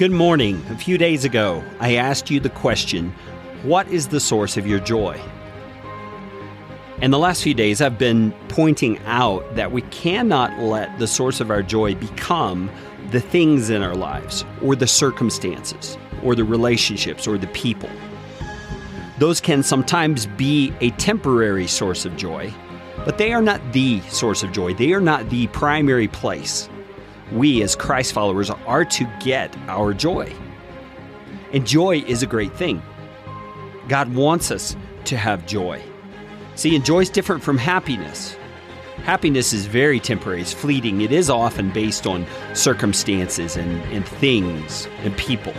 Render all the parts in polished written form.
Good morning. A few days ago, I asked you the question, what is the source of your joy? And the last few days, I've been pointing out that we cannot let the source of our joy become the things in our lives, or the circumstances, or the relationships, or the people. Those can sometimes be a temporary source of joy, but they are not the source of joy. They are not the primary place we as Christ followers are to get our joy. And joy is a great thing. God wants us to have joy. See, and joy is different from happiness. Happiness is very temporary, it's fleeting. It is often based on circumstances and things and people.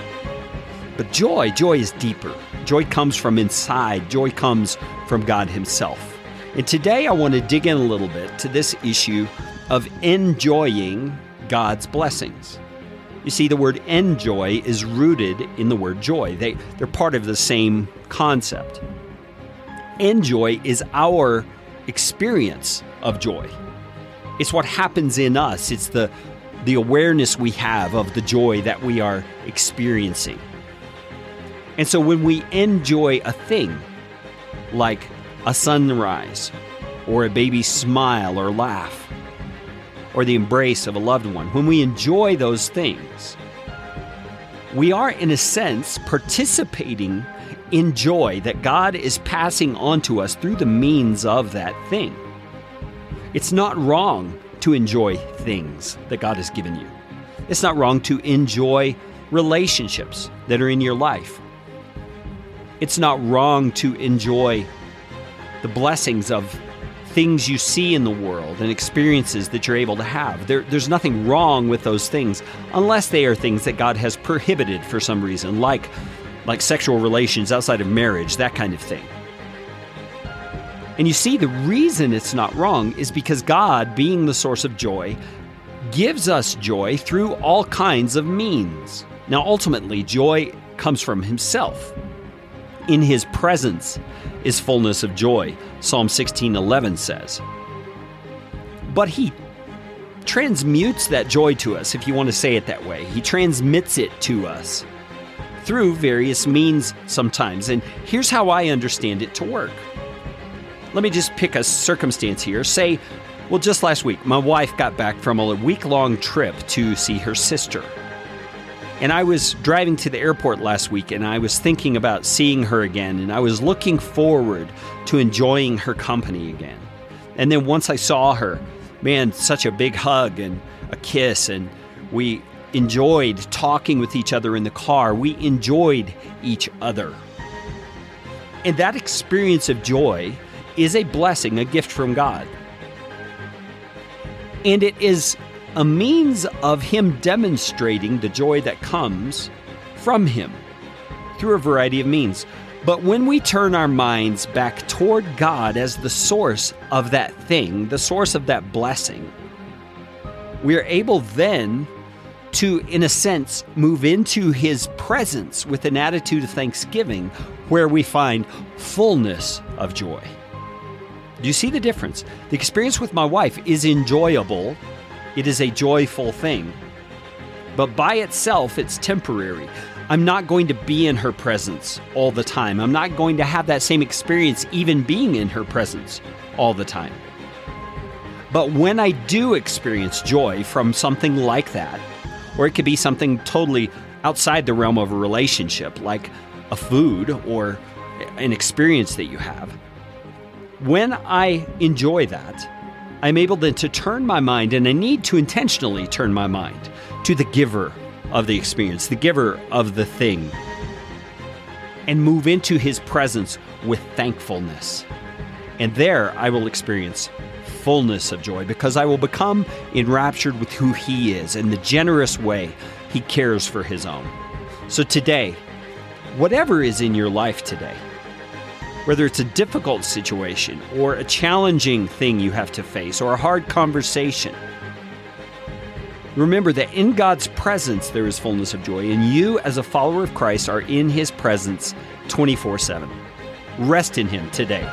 But joy is deeper. Joy comes from inside. Joy comes from God Himself. And today I want to dig in a little bit to this issue of enjoying God's blessings. You see, the word enjoy is rooted in the word joy. They're part of the same concept. Enjoy is our experience of joy. It's what happens in us. It's the awareness we have of the joy that we are experiencing. And so when we enjoy a thing, like a sunrise, or a baby's smile or laugh, or the embrace of a loved one, when we enjoy those things, we are, in a sense, participating in joy that God is passing on to us through the means of that thing. It's not wrong to enjoy things that God has given you. It's not wrong to enjoy relationships that are in your life. It's not wrong to enjoy the blessings of things you see in the world and experiences that you're able to have. There's nothing wrong with those things unless they are things that God has prohibited for some reason, like sexual relations outside of marriage, that kind of thing. And you see, the reason it's not wrong is because God, being the source of joy, gives us joy through all kinds of means. Now, ultimately, joy comes from Himself. In His presence is fullness of joy, Psalm 16:11 says. But He transmutes that joy to us, if you want to say it that way. He transmits it to us through various means sometimes. And here's how I understand it to work. Let me just pick a circumstance here. Say, well, just last week, my wife got back from a week-long trip to see her sister. And I was driving to the airport last week, and I was thinking about seeing her again, and I was looking forward to enjoying her company again. And then once I saw her, man, such a big hug and a kiss, and we enjoyed talking with each other in the car. We enjoyed each other. And that experience of joy is a blessing, a gift from God. And it is a means of Him demonstrating the joy that comes from Him through a variety of means. But when we turn our minds back toward God as the source of that thing, the source of that blessing, we are able then to, in a sense, move into His presence with an attitude of thanksgiving where we find fullness of joy. Do you see the difference? The experience with my wife is enjoyable. It is a joyful thing. But by itself, it's temporary. I'm not going to be in her presence all the time. I'm not going to have that same experience even being in her presence all the time. But when I do experience joy from something like that, or it could be something totally outside the realm of a relationship, like a food or an experience that you have, when I enjoy that, I'm able then to turn my mind, and I need to intentionally turn my mind to the giver of the experience, the giver of the thing, and move into His presence with thankfulness. And there I will experience fullness of joy because I will become enraptured with who He is and the generous way He cares for His own. So today, whatever is in your life today, whether it's a difficult situation or a challenging thing you have to face or a hard conversation, remember that in God's presence there is fullness of joy, and you as a follower of Christ are in His presence 24/7. Rest in Him today.